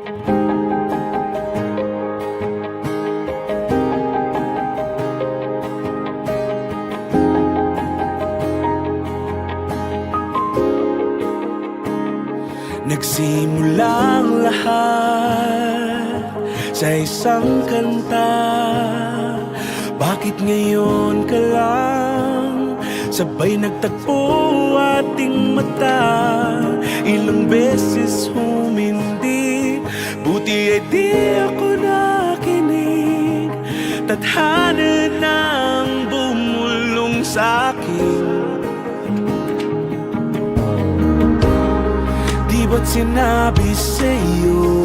Nagsimula ang lahat sa isang kanta. Bakit ngayon ka lang sabay nagtagpo ating mata? Ilang beses humindi, buti ay di ako nakinig. Tadhana nang bumulong sa'kin. Di ba't sinabi sa'yo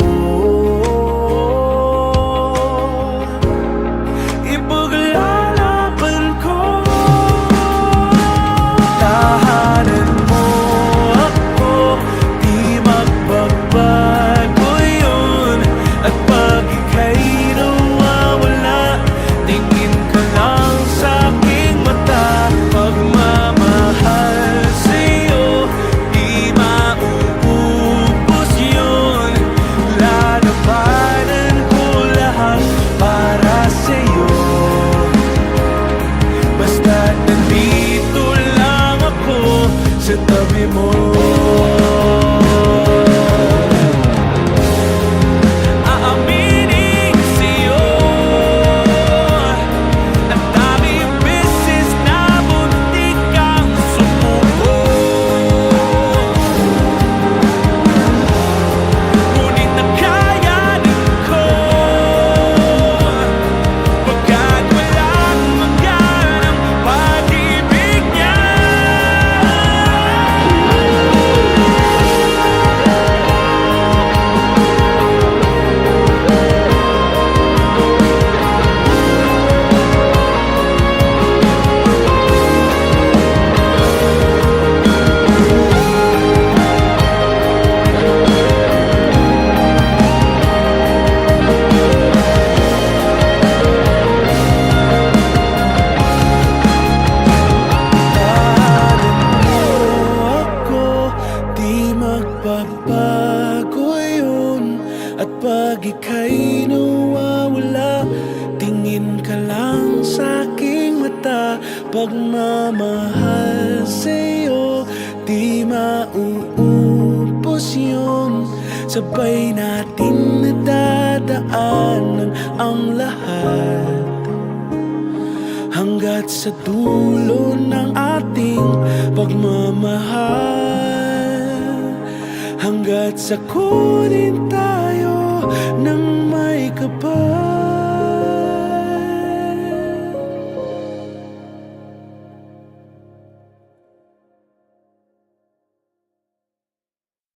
ipaglalaban ko? Tahanan mo ako, di magbabago yun. At pag ika'y nawawala, tingin ka lang sa'king mata. Pagmamahal sa'yo, di mauubos yun. Lalabanan ko lahat para sa'yo. Basta't nandito lang ako sa tabi mo. Aaminin sa'yo, ang daming beses na muntik kang sumuko. Ngunit nakayanin ko, pagkat walang maganang pag-ibig niya. Magbabago yun. At pag ika'y nawawala, tingin ka lang sa'king mata. Pagmamahal sa'yo, di mauubos yun. Sabay natin nadadaanan ang lahat, hanggat sa dulo ng ating pagmamahal. Hanggat sa kunin tayo ng may kapal.